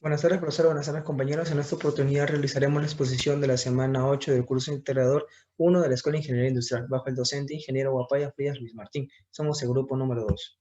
Buenas tardes, profesor. Buenas tardes, compañeros. En esta oportunidad realizaremos la exposición de la semana 8 del curso integrador 1 de la Escuela de Ingeniería Industrial, bajo el docente ingeniero Guapaya Frías Luis Martín. Somos el grupo número 2.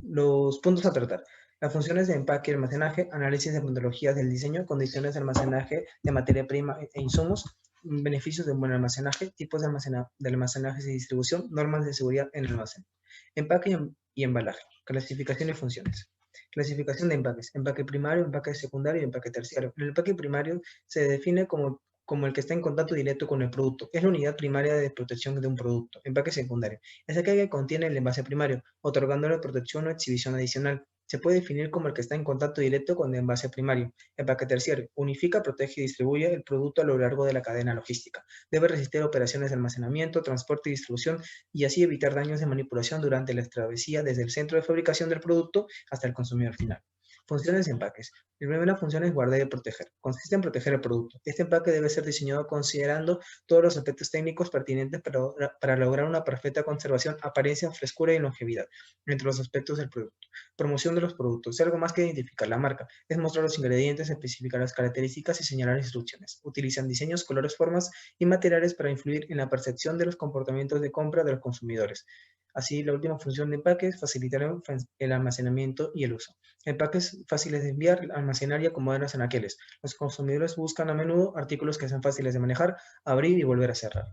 Los puntos a tratar. Las funciones de empaque y almacenaje, análisis de metodologías del diseño, condiciones de almacenaje de materia prima e insumos, beneficios de un buen almacenaje, tipos de almacenaje y distribución, normas de seguridad en el almacén. Empaque y embalaje, clasificación y funciones. Clasificación de empaques, empaque primario, empaque secundario y empaque terciario. El empaque primario se define como el que está en contacto directo con el producto. Es la unidad primaria de protección de un producto. Empaque secundario es aquel que contiene el envase primario, otorgándole protección o exhibición adicional. Se puede definir como el que está en contacto directo con el envase primario. Empaque terciario unifica, protege y distribuye el producto a lo largo de la cadena logística. Debe resistir operaciones de almacenamiento, transporte y distribución y así evitar daños de manipulación durante la travesía desde el centro de fabricación del producto hasta el consumidor final. Funciones de empaques. La primera función es guardar y proteger. Consiste en proteger el producto. Este empaque debe ser diseñado considerando todos los aspectos técnicos pertinentes para lograr una perfecta conservación, apariencia, frescura y longevidad entre los aspectos del producto. Promoción de los productos. Es algo más que identificar la marca. Es mostrar los ingredientes, especificar las características y señalar instrucciones. Utilizan diseños, colores, formas y materiales para influir en la percepción de los comportamientos de compra de los consumidores. Así, la última función de empaque es facilitar el almacenamiento y el uso. Empaques fáciles de enviar, almacenar y acomodar los anaqueles. Los consumidores buscan a menudo artículos que sean fáciles de manejar, abrir y volver a cerrar.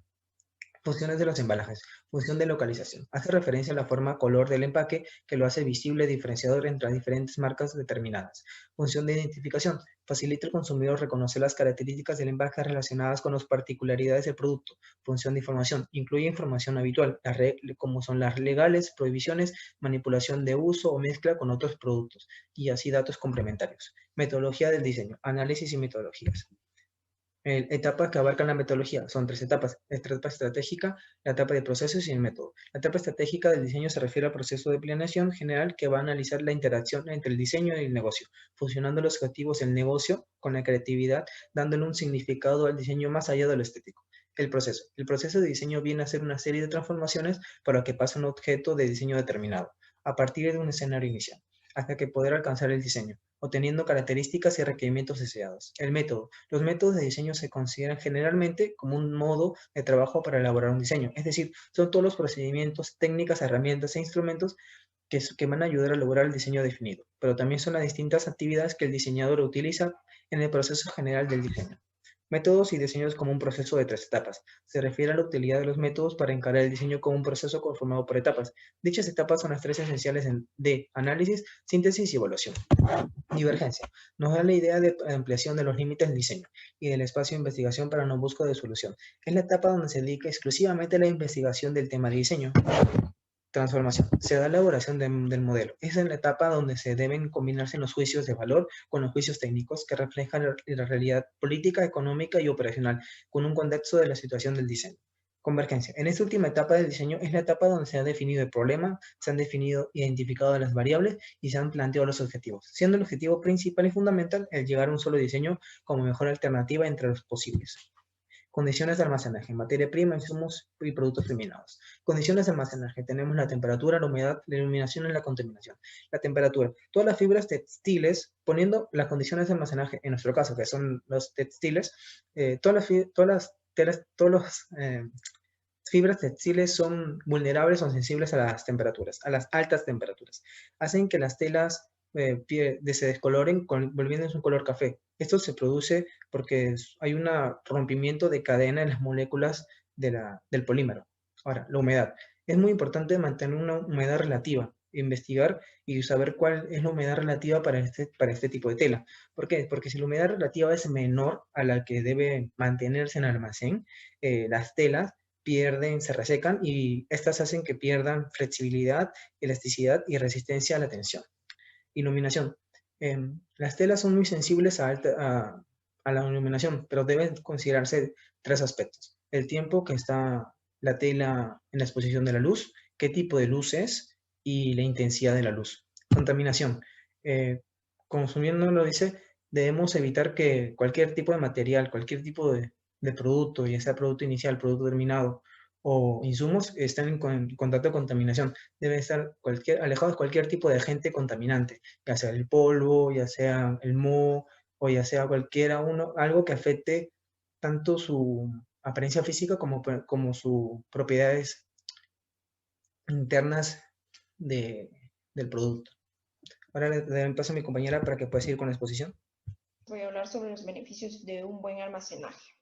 Funciones de los embalajes. Función de localización. Hace referencia a la forma color del empaque que lo hace visible diferenciador entre diferentes marcas determinadas. Función de identificación. Facilita al consumidor reconocer las características del empaque relacionadas con las particularidades del producto. Función de información. Incluye información habitual, como son las legales, prohibiciones, manipulación de uso o mezcla con otros productos, y así datos complementarios. Metodología del diseño. Análisis y metodologías. Etapas que abarcan la metodología. Son tres etapas. La etapa estratégica, la etapa de procesos y el método. La etapa estratégica del diseño se refiere al proceso de planeación general que va a analizar la interacción entre el diseño y el negocio, fusionando los objetivos del negocio con la creatividad, dándole un significado al diseño más allá de lo estético. El proceso. El proceso de diseño viene a ser una serie de transformaciones para que pase un objeto de diseño determinado, a partir de un escenario inicial, hasta que poder alcanzar el diseño, obteniendo características y requerimientos deseados. El método. Los métodos de diseño se consideran generalmente como un modo de trabajo para elaborar un diseño. Es decir, son todos los procedimientos, técnicas, herramientas e instrumentos que van a ayudar a lograr el diseño definido, pero también son las distintas actividades que el diseñador utiliza en el proceso general del diseño. Métodos y diseños como un proceso de tres etapas. Se refiere a la utilidad de los métodos para encarar el diseño como un proceso conformado por etapas. Dichas etapas son las tres esenciales de análisis, síntesis y evaluación. Divergencia. Nos da la idea de ampliación de los límites del diseño y del espacio de investigación para una búsqueda de solución. Es la etapa donde se dedica exclusivamente a la investigación del tema de diseño. Transformación. Se da la elaboración del modelo. Esa es la etapa donde se deben combinarse los juicios de valor con los juicios técnicos que reflejan la realidad política, económica y operacional con un contexto de la situación del diseño. Convergencia. En esta última etapa del diseño es la etapa donde se ha definido el problema, se han definido, identificado las variables y se han planteado los objetivos, siendo el objetivo principal y fundamental el llegar a un solo diseño como mejor alternativa entre los posibles. Condiciones de almacenaje, materia prima, insumos y productos terminados. Condiciones de almacenaje, tenemos la temperatura, la humedad, la iluminación y la contaminación. La temperatura, todas las fibras textiles, poniendo las condiciones de almacenaje, en nuestro caso, que son los textiles, todas las telas, fibras textiles son vulnerables o sensibles a las temperaturas, a las altas temperaturas. Hacen que las telas se descoloren volviéndose un color café. Esto se produce porque hay un rompimiento de cadena en las moléculas del polímero. Ahora, la humedad. Es muy importante mantener una humedad relativa, investigar y saber cuál es la humedad relativa para este tipo de tela. ¿Por qué? Porque si la humedad relativa es menor a la que debe mantenerse en el almacén, las telas pierden, se resecan y estas hacen que pierdan flexibilidad, elasticidad y resistencia a la tensión. Iluminación. Las telas son muy sensibles a la iluminación, pero deben considerarse tres aspectos. El tiempo que está la tela en la exposición de la luz, qué tipo de luz es y la intensidad de la luz. Contaminación. Como su nombre lo dice, debemos evitar que cualquier tipo de material, cualquier tipo de producto, ya sea producto inicial, producto terminado o insumos están en contacto con contaminación. Deben estar alejados de cualquier tipo de agente contaminante, ya sea el polvo, ya sea el moho, o ya sea algo que afecte tanto su apariencia física como sus propiedades internas del producto. Ahora le doy paso a mi compañera para que pueda seguir con la exposición. Voy a hablar sobre los beneficios de un buen almacenaje.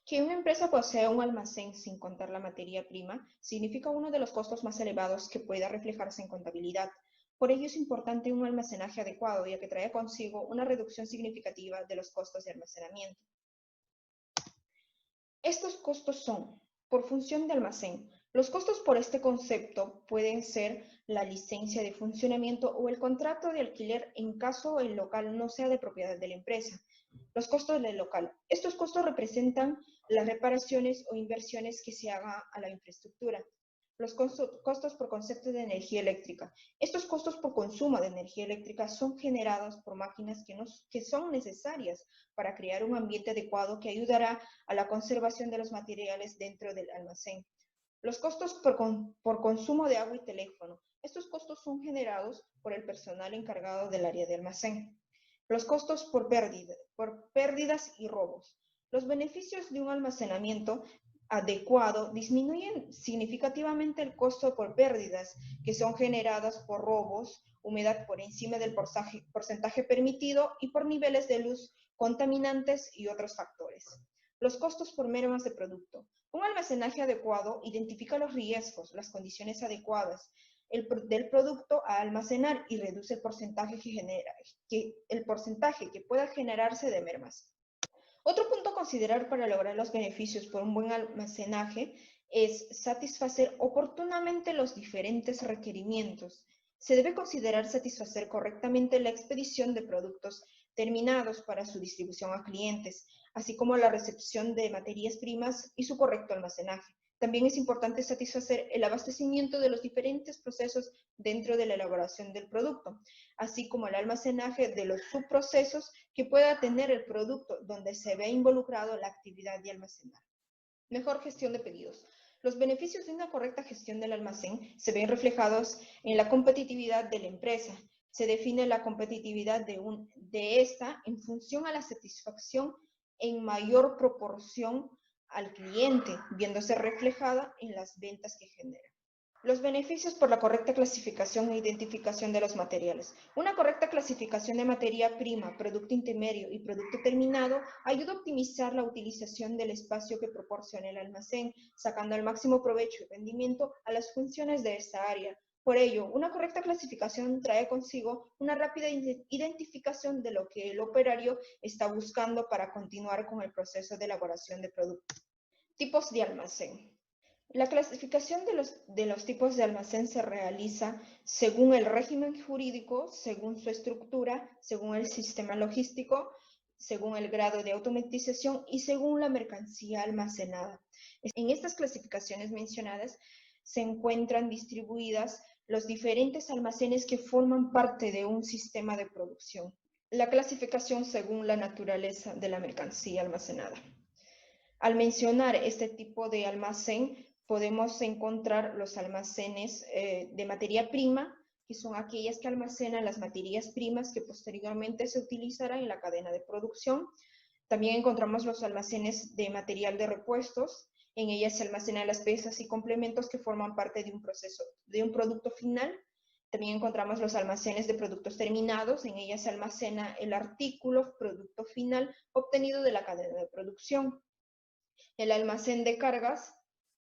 Que una empresa posea un almacén sin contar la materia prima significa uno de los costos más elevados que pueda reflejarse en contabilidad. Por ello es importante un almacenaje adecuado, ya que trae consigo una reducción significativa de los costos de almacenamiento. Estos costos son, por función de almacén, los costos por este concepto pueden ser la licencia de funcionamiento o el contrato de alquiler en caso el local no sea de propiedad de la empresa. Los costos del local. Estos costos representan las reparaciones o inversiones que se haga a la infraestructura. Los costos por concepto de energía eléctrica. Estos costos por consumo de energía eléctrica son generados por máquinas que son necesarias para crear un ambiente adecuado que ayudará a la conservación de los materiales dentro del almacén. Los costos por consumo de agua y teléfono. Estos costos son generados por el personal encargado del área de almacén. Los costos por pérdidas y robos. Los beneficios de un almacenamiento adecuado disminuyen significativamente el costo por pérdidas que son generadas por robos, humedad por encima del porcentaje permitido y por niveles de luz contaminantes y otros factores. Los costos por mermas de producto. Un almacenaje adecuado identifica los riesgos, las condiciones adecuadas del producto a almacenar y reduce el porcentaje que pueda generarse de mermas. Otro punto a considerar para lograr los beneficios por un buen almacenaje es satisfacer oportunamente los diferentes requerimientos. Se debe considerar satisfacer correctamente la expedición de productos terminados para su distribución a clientes, así como la recepción de materias primas y su correcto almacenaje. También es importante satisfacer el abastecimiento de los diferentes procesos dentro de la elaboración del producto, así como el almacenaje de los subprocesos que pueda tener el producto donde se ve involucrado la actividad de almacenar. Mejor gestión de pedidos. Los beneficios de una correcta gestión del almacén se ven reflejados en la competitividad de la empresa. Se define la competitividad de esta en función a la satisfacción en mayor proporción al cliente, viéndose reflejada en las ventas que genera. Los beneficios por la correcta clasificación e identificación de los materiales. Una correcta clasificación de materia prima, producto intermedio y producto terminado ayuda a optimizar la utilización del espacio que proporciona el almacén, sacando al máximo provecho y rendimiento a las funciones de esta área. Por ello, una correcta clasificación trae consigo una rápida identificación de lo que el operario está buscando para continuar con el proceso de elaboración de productos. Tipos de almacén. La clasificación de los tipos de almacén se realiza según el régimen jurídico, según su estructura, según el sistema logístico, según el grado de automatización y según la mercancía almacenada. En estas clasificaciones mencionadas se encuentran distribuidas los diferentes almacenes que forman parte de un sistema de producción. La clasificación según la naturaleza de la mercancía almacenada. Al mencionar este tipo de almacén, podemos encontrar los almacenes de materia prima, que son aquellas que almacenan las materias primas que posteriormente se utilizarán en la cadena de producción. También encontramos los almacenes de material de repuestos. En ellas se almacenan las piezas y complementos que forman parte de un proceso, de un producto final. También encontramos los almacenes de productos terminados. En ellas se almacena el artículo, producto final, obtenido de la cadena de producción. El almacén de cargas,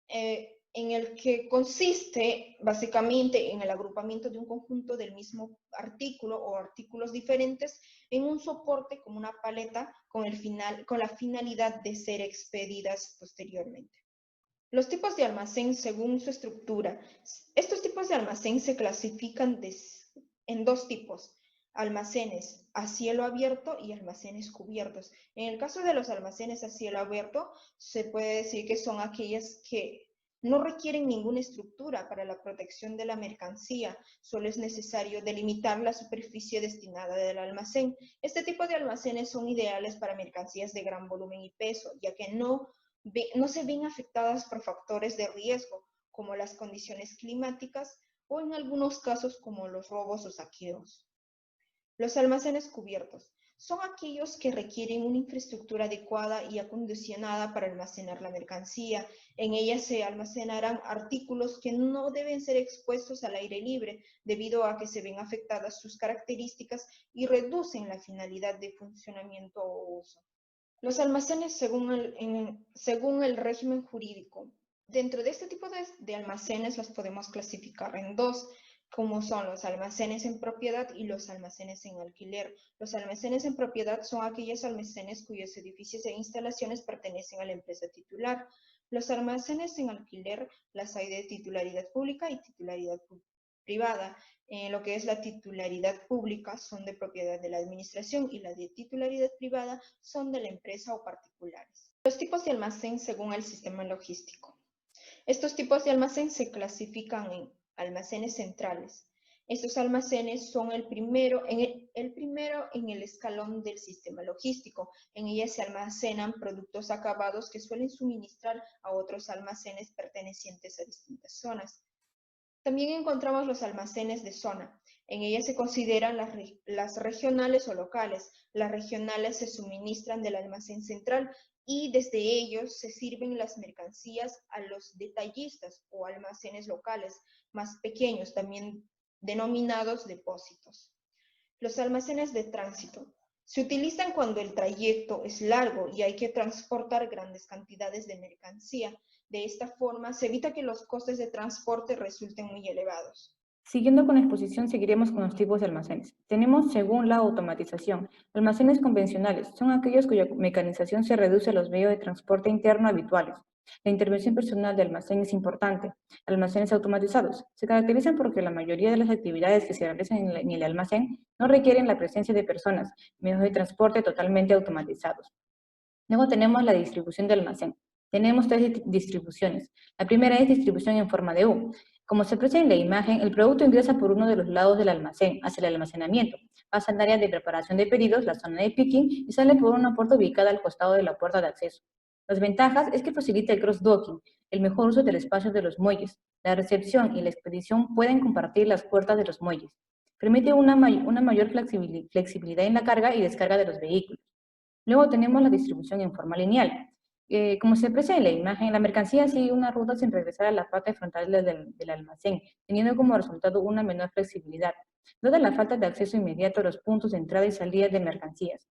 en el que consiste básicamente en el agrupamiento de un conjunto del mismo artículo o artículos diferentes en un soporte como una paleta con la finalidad de ser expedidas posteriormente. Los tipos de almacén según su estructura. Estos tipos de almacén se clasifican en dos tipos: almacenes a cielo abierto y almacenes cubiertos. En el caso de los almacenes a cielo abierto, se puede decir que son aquellas que no requieren ninguna estructura para la protección de la mercancía, solo es necesario delimitar la superficie destinada del almacén. Este tipo de almacenes son ideales para mercancías de gran volumen y peso, ya que no no se ven afectadas por factores de riesgo, como las condiciones climáticas o en algunos casos como los robos o saqueos. Los almacenes cubiertos son aquellos que requieren una infraestructura adecuada y acondicionada para almacenar la mercancía. En ellas se almacenarán artículos que no deben ser expuestos al aire libre debido a que se ven afectadas sus características y reducen la finalidad de funcionamiento o uso. Los almacenes según el régimen jurídico. Dentro de este tipo de almacenes los podemos clasificar en dos, como son los almacenes en propiedad y los almacenes en alquiler. Los almacenes en propiedad son aquellos almacenes cuyos edificios e instalaciones pertenecen a la empresa titular. Los almacenes en alquiler las hay de titularidad pública y titularidad privada. Lo que es la titularidad pública son de propiedad de la administración y la de titularidad privada son de la empresa o particulares. Los tipos de almacén según el sistema logístico. Estos tipos de almacén se clasifican en almacenes centrales. Estos almacenes son el primero en el escalón del sistema logístico. En ellas se almacenan productos acabados que suelen suministrar a otros almacenes pertenecientes a distintas zonas. También encontramos los almacenes de zona. En ellas se consideran las regionales o locales. Las regionales se suministran del almacén central y desde ellos se sirven las mercancías a los detallistas o almacenes locales más pequeños, también denominados depósitos. Los almacenes de tránsito. Se utilizan cuando el trayecto es largo y hay que transportar grandes cantidades de mercancía. De esta forma, se evita que los costes de transporte resulten muy elevados. Siguiendo con la exposición, seguiremos con los tipos de almacenes. Tenemos, según la automatización, almacenes convencionales. Son aquellos cuya mecanización se reduce a los medios de transporte interno habituales. La intervención personal de almacén es importante. Almacenes automatizados se caracterizan porque la mayoría de las actividades que se realizan en el almacén no requieren la presencia de personas, medios de transporte totalmente automatizados. Luego tenemos la distribución de almacén. Tenemos tres distribuciones. La primera es distribución en forma de U. Como se aprecia en la imagen, el producto ingresa por uno de los lados del almacén hacia el almacenamiento. Pasa al área de preparación de pedidos, la zona de picking, y sale por una puerta ubicada al costado de la puerta de acceso. Las ventajas es que facilita el cross-docking, el mejor uso del espacio de los muelles. La recepción y la expedición pueden compartir las puertas de los muelles. Permite una mayor flexibilidad en la carga y descarga de los vehículos. Luego tenemos la distribución en forma lineal. Como se aprecia en la imagen, la mercancía sigue una ruta sin regresar a la parte frontal del almacén, teniendo como resultado una menor flexibilidad, dada la falta de acceso inmediato a los puntos de entrada y salida de mercancías.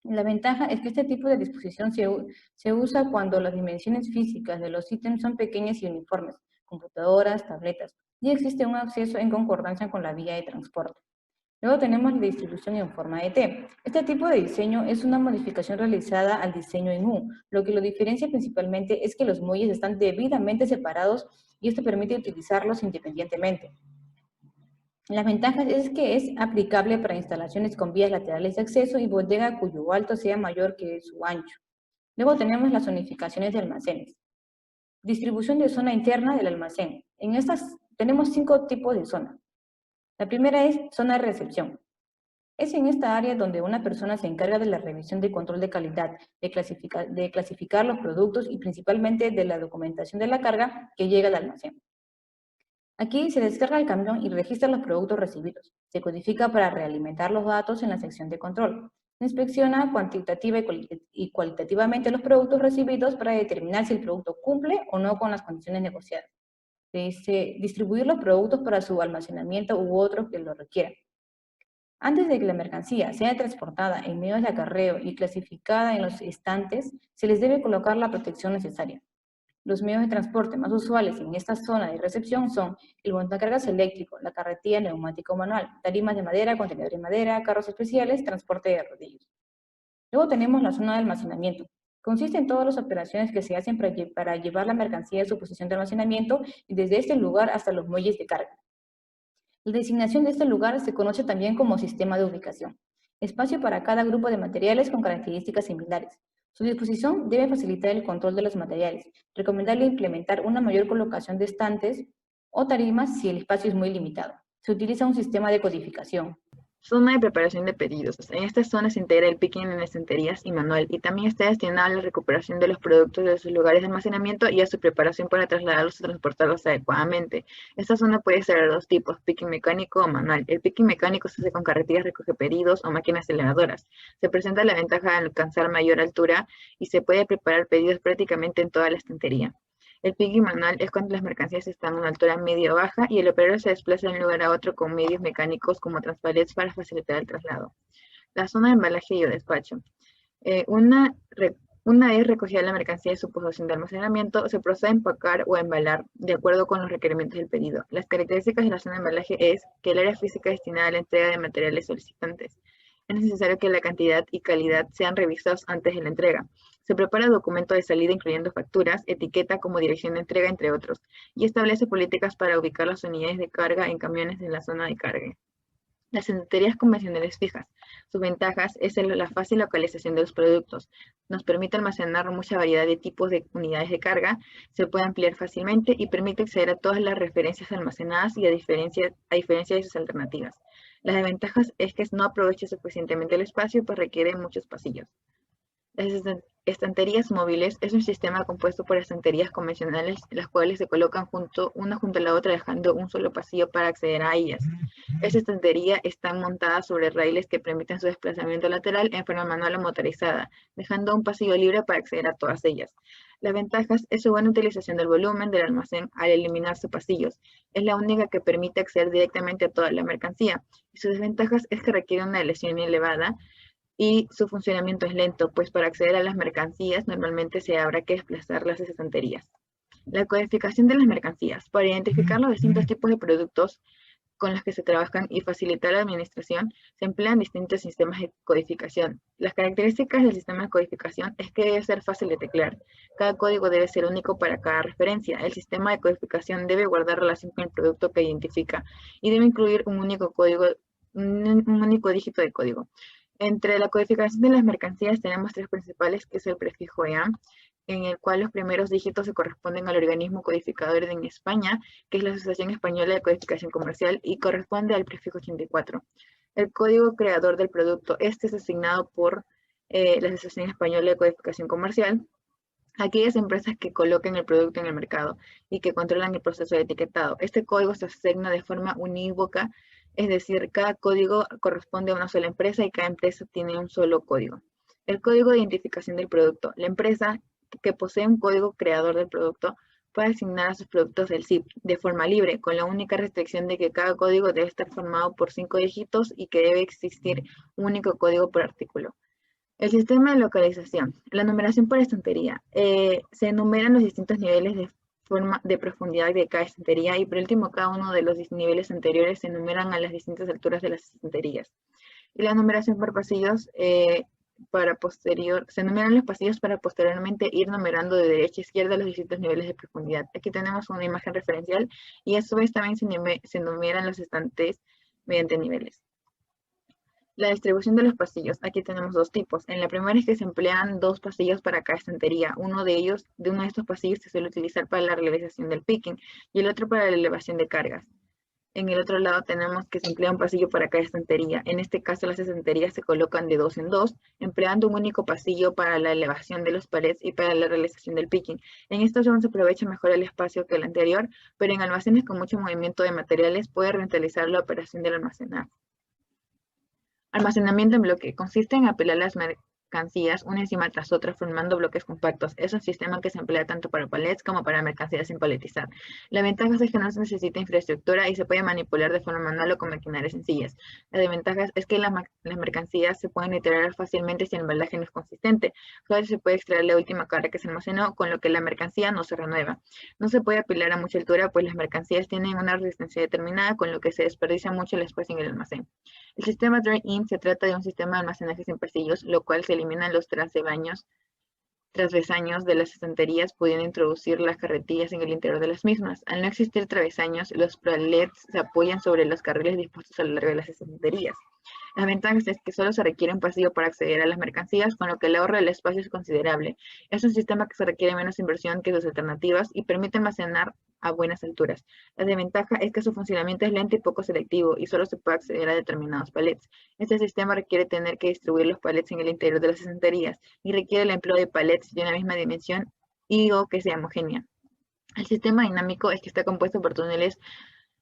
La ventaja es que este tipo de disposición se usa cuando las dimensiones físicas de los ítems son pequeñas y uniformes, computadoras, tabletas, y existe un acceso en concordancia con la vía de transporte. Luego tenemos la distribución en forma de T. Este tipo de diseño es una modificación realizada al diseño en U. Lo que lo diferencia principalmente es que los muelles están debidamente separados y esto permite utilizarlos independientemente. La ventaja es que es aplicable para instalaciones con vías laterales de acceso y bodega cuyo alto sea mayor que su ancho. Luego tenemos las zonificaciones de almacenes. Distribución de zona interna del almacén. En estas tenemos 5 tipos de zona. La primera es zona de recepción. Es en esta área donde una persona se encarga de la revisión de control de calidad, de clasificar los productos y principalmente de la documentación de la carga que llega al almacén. Aquí se descarga el camión y registra los productos recibidos. Se codifica para realimentar los datos en la sección de control. Se inspecciona cuantitativa y cualitativamente los productos recibidos para determinar si el producto cumple o no con las condiciones negociadas. Distribuir los productos para su almacenamiento u otros que lo requieran. Antes de que la mercancía sea transportada en medios de acarreo y clasificada en los estantes, se les debe colocar la protección necesaria. Los medios de transporte más usuales en esta zona de recepción son el montacargas eléctrico, la carretilla neumático manual, tarimas de madera, contenedores de madera, carros especiales, transporte de rodillos. Luego tenemos la zona de almacenamiento. Consiste en todas las operaciones que se hacen para llevar la mercancía a su posición de almacenamiento y desde este lugar hasta los muelles de carga. La designación de este lugar se conoce también como sistema de ubicación. Espacio para cada grupo de materiales con características similares. Su disposición debe facilitar el control de los materiales. Recomendable implementar una mayor colocación de estantes o tarimas si el espacio es muy limitado. Se utiliza un sistema de codificación. Zona de preparación de pedidos. En esta zona se integra el picking en estanterías y manual y también está destinada a la recuperación de los productos de sus lugares de almacenamiento y a su preparación para trasladarlos o transportarlos adecuadamente. Esta zona puede ser de dos tipos, picking mecánico o manual. El picking mecánico se hace con carretillas recoge pedidos o máquinas elevadoras. Se presenta la ventaja de alcanzar mayor altura y se puede preparar pedidos prácticamente en toda la estantería. El picking manual es cuando las mercancías están a una altura media o baja y el operador se desplaza de un lugar a otro con medios mecánicos como transpalets para facilitar el traslado. La zona de embalaje y o despacho. Una vez recogida la mercancía de su posición de almacenamiento, se procede a empacar o a embalar de acuerdo con los requerimientos del pedido. Las características de la zona de embalaje es que el área física destinada a la entrega de materiales solicitantes. Es necesario que la cantidad y calidad sean revisados antes de la entrega. Se prepara documento de salida incluyendo facturas, etiqueta como dirección de entrega, entre otros, y establece políticas para ubicar las unidades de carga en camiones en la zona de carga. Las estanterías convencionales fijas. Sus ventajas es la fácil localización de los productos. Nos permite almacenar mucha variedad de tipos de unidades de carga, se puede ampliar fácilmente y permite acceder a todas las referencias almacenadas y a diferencia de sus alternativas. Las desventajas es que no aprovecha suficientemente el espacio, pues requiere muchos pasillos. Las estanterías móviles es un sistema compuesto por estanterías convencionales, las cuales se colocan una junto a la otra, dejando un solo pasillo para acceder a ellas. Esta estantería está montada sobre raíles que permiten su desplazamiento lateral en forma manual o motorizada, dejando un pasillo libre para acceder a todas ellas. Las ventajas es su buena utilización del volumen del almacén al eliminarse pasillos. Es la única que permite acceder directamente a toda la mercancía. Y sus desventajas es que requiere una elección elevada y su funcionamiento es lento, pues para acceder a las mercancías normalmente se habrá que desplazar las estanterías. La codificación de las mercancías. Para identificar los distintos tipos de productos con los que se trabajan y facilitar la administración, se emplean distintos sistemas de codificación. Las características del sistema de codificación es que debe ser fácil de teclear. Cada código debe ser único para cada referencia. El sistema de codificación debe guardar relación con el producto que identifica y debe incluir un único dígito de código. Entre la codificación de las mercancías tenemos tres principales, que es el prefijo EAN, en el cual los primeros dígitos se corresponden al organismo codificador en España, que es la Asociación Española de Codificación Comercial, y corresponde al prefijo 84. El código creador del producto, este es asignado por la Asociación Española de Codificación Comercial, aquellas empresas que coloquen el producto en el mercado y que controlan el proceso de etiquetado. Este código se asigna de forma unívoca, es decir, cada código corresponde a una sola empresa y cada empresa tiene un solo código. El código de identificación del producto. La empresa que posee un código creador del producto puede asignar a sus productos el ZIP de forma libre, con la única restricción de que cada código debe estar formado por 5 dígitos y que debe existir un único código por artículo. El sistema de localización. La numeración por estantería. Se enumeran los distintos niveles de profundidad de cada estantería y por último cada uno de los niveles anteriores se enumeran a las distintas alturas de las estanterías. Y la numeración por pasillos se enumeran los pasillos para posteriormente ir numerando de derecha a izquierda los distintos niveles de profundidad. Aquí tenemos una imagen referencial y a su vez también se enumeran los estantes mediante niveles. La distribución de los pasillos. Aquí tenemos dos tipos. En la primera es que se emplean 2 pasillos para cada estantería. Uno de estos pasillos se suele utilizar para la realización del picking y el otro para la elevación de cargas. En el otro lado tenemos que se emplea un pasillo para cada estantería. En este caso las estanterías se colocan de 2 en 2, empleando un único pasillo para la elevación de los palets y para la realización del picking. En esta opción se aprovecha mejor el espacio que el anterior, pero en almacenes con mucho movimiento de materiales puede rentabilizar la operación del almacenaje. Almacenamiento en bloque. Consiste en apilar las mercancías una encima tras otra formando bloques compactos. Es un sistema que se emplea tanto para palets como para mercancías sin paletizar. La ventaja es que no se necesita infraestructura y se puede manipular de forma manual o con maquinarias sencillas. La desventaja es que las mercancías se pueden deteriorar fácilmente si el embalaje no es consistente. Solo se puede extraer la última carga que se almacenó, con lo que la mercancía no se renueva. No se puede apilar a mucha altura, pues las mercancías tienen una resistencia determinada, con lo que se desperdicia mucho el espacio en el almacén. El sistema Dry-In se trata de un sistema de almacenaje sin pasillos, lo cual se eliminan los travesaños de las estanterías, pudiendo introducir las carretillas en el interior de las mismas. Al no existir travesaños, los palets se apoyan sobre los carriles dispuestos a lo largo de las estanterías. Las ventajas es que solo se requiere un pasillo para acceder a las mercancías, con lo que el ahorro del espacio es considerable. Es un sistema que se requiere menos inversión que sus alternativas y permite almacenar a buenas alturas. La desventaja es que su funcionamiento es lento y poco selectivo y solo se puede acceder a determinados palets. Este sistema requiere tener que distribuir los palets en el interior de las estanterías y requiere el empleo de palets de una misma dimensión y o que sea homogénea. El sistema dinámico es que está compuesto por túneles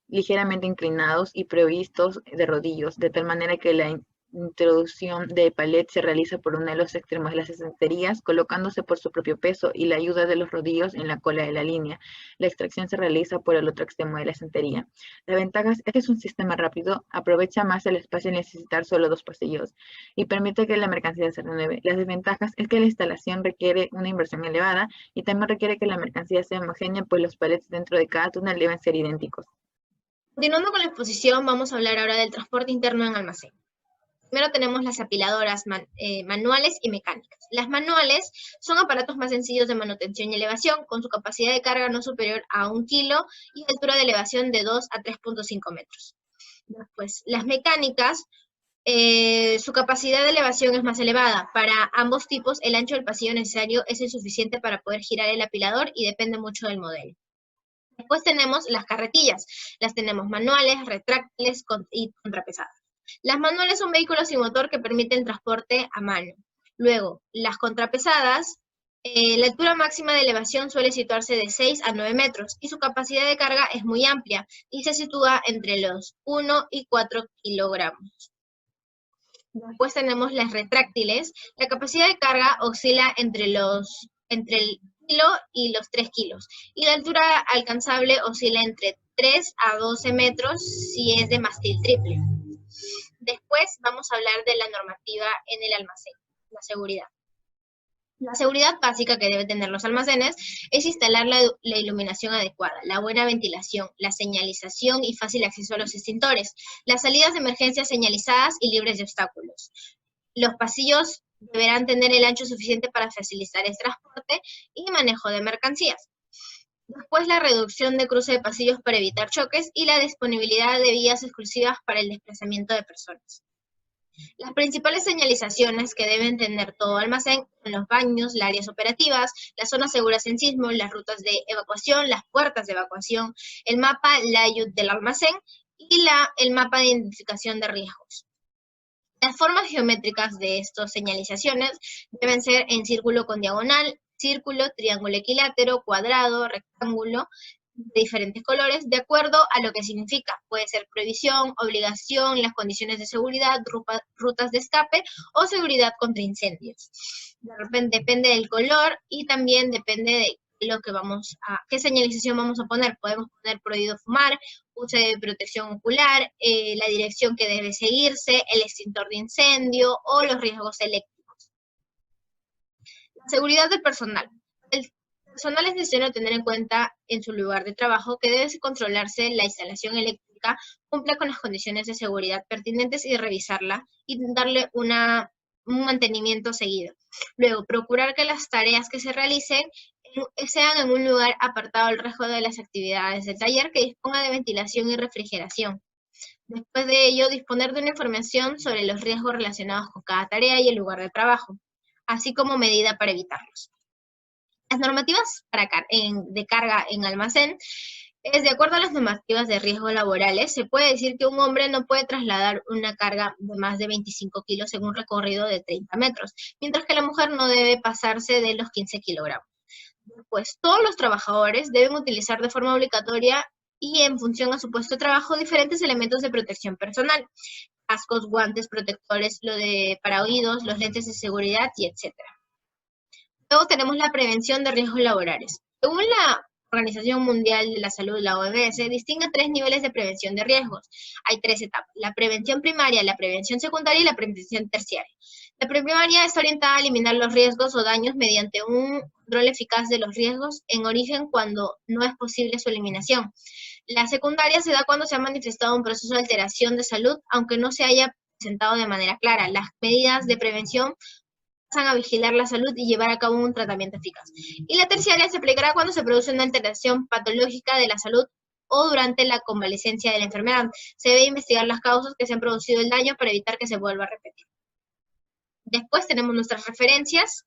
ligeramente inclinados y provistos de rodillos, de tal manera que la introducción de palet se realiza por uno de los extremos de las estanterías, colocándose por su propio peso y la ayuda de los rodillos en la cola de la línea. La extracción se realiza por el otro extremo de la estantería. La ventaja es que es un sistema rápido, aprovecha más el espacio al necesitar solo 2 pasillos y permite que la mercancía se renueve. Las desventajas es que la instalación requiere una inversión elevada y también requiere que la mercancía sea homogénea, pues los palets dentro de cada túnel deben ser idénticos. Continuando con la exposición, vamos a hablar ahora del transporte interno en almacén. Primero tenemos las apiladoras manuales y mecánicas. Las manuales son aparatos más sencillos de manutención y elevación, con su capacidad de carga no superior a 1 kilo y altura de elevación de 2 a 3.5 metros. Después, las mecánicas, su capacidad de elevación es más elevada. Para ambos tipos, el ancho del pasillo necesario es insuficiente para poder girar el apilador y depende mucho del modelo. Después tenemos las carretillas. Las tenemos manuales, retráctiles y contrapesadas. Las manuales son vehículos sin motor que permiten transporte a mano. Luego, las contrapesadas, la altura máxima de elevación suele situarse de 6 a 9 metros y su capacidad de carga es muy amplia y se sitúa entre los 1 y 4 kilogramos. Después tenemos las retráctiles. La capacidad de carga oscila entre el kilo y los 3 kilos. Y la altura alcanzable oscila entre 3 a 12 metros si es de mástil triple. Después vamos a hablar de la normativa en el almacén, la seguridad. La seguridad básica que deben tener los almacenes es instalar la iluminación adecuada, la buena ventilación, la señalización y fácil acceso a los extintores, las salidas de emergencia señalizadas y libres de obstáculos. Los pasillos deberán tener el ancho suficiente para facilitar el transporte y manejo de mercancías. Después, la reducción de cruce de pasillos para evitar choques y la disponibilidad de vías exclusivas para el desplazamiento de personas. Las principales señalizaciones que deben tener todo almacén son los baños, las áreas operativas, las zonas seguras en sismo, las rutas de evacuación, las puertas de evacuación, el mapa layout del almacén y el mapa de identificación de riesgos. Las formas geométricas de estas señalizaciones deben ser en círculo con diagonal, círculo, triángulo equilátero, cuadrado, rectángulo, de diferentes colores, de acuerdo a lo que significa. Puede ser prohibición, obligación, las condiciones de seguridad, rutas de escape o seguridad contra incendios. De repente depende del color y también depende de qué señalización vamos a poner. Podemos poner prohibido fumar, uso de protección ocular, la dirección que debe seguirse, el extintor de incendio o los riesgos eléctricos. La seguridad del personal. El personal es necesario tener en cuenta en su lugar de trabajo que debe controlarse la instalación eléctrica, cumpla con las condiciones de seguridad pertinentes y revisarla y darle un mantenimiento seguido. Luego, procurar que las tareas que se realicen sean en un lugar apartado del resto de las actividades del taller que disponga de ventilación y refrigeración. Después de ello, disponer de una información sobre los riesgos relacionados con cada tarea y el lugar de trabajo, así como medida para evitarlos. Las normativas de carga en almacén es de acuerdo a las normativas de riesgos laborales. Se puede decir que un hombre no puede trasladar una carga de más de 25 kilos en un recorrido de 30 metros, mientras que la mujer no debe pasarse de los 15 kilogramos. Pues todos los trabajadores deben utilizar de forma obligatoria y en función a su puesto de trabajo diferentes elementos de protección personal, cascos, guantes, protectores, para oídos, los lentes de seguridad y etc. Luego tenemos la prevención de riesgos laborales. Según la Organización Mundial de la Salud, la OMS, distingue 3 niveles de prevención de riesgos. Hay 3 etapas: la prevención primaria, la prevención secundaria y la prevención terciaria. La primaria está orientada a eliminar los riesgos o daños mediante un control eficaz de los riesgos en origen cuando no es posible su eliminación. La secundaria se da cuando se ha manifestado un proceso de alteración de salud, aunque no se haya presentado de manera clara. Las medidas de prevención pasan a vigilar la salud y llevar a cabo un tratamiento eficaz. Y la terciaria se aplicará cuando se produce una alteración patológica de la salud o durante la convalecencia de la enfermedad. Se debe investigar las causas que se han producido el daño para evitar que se vuelva a repetir. Después tenemos nuestras referencias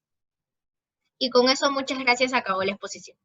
y con eso muchas gracias, acabó la exposición.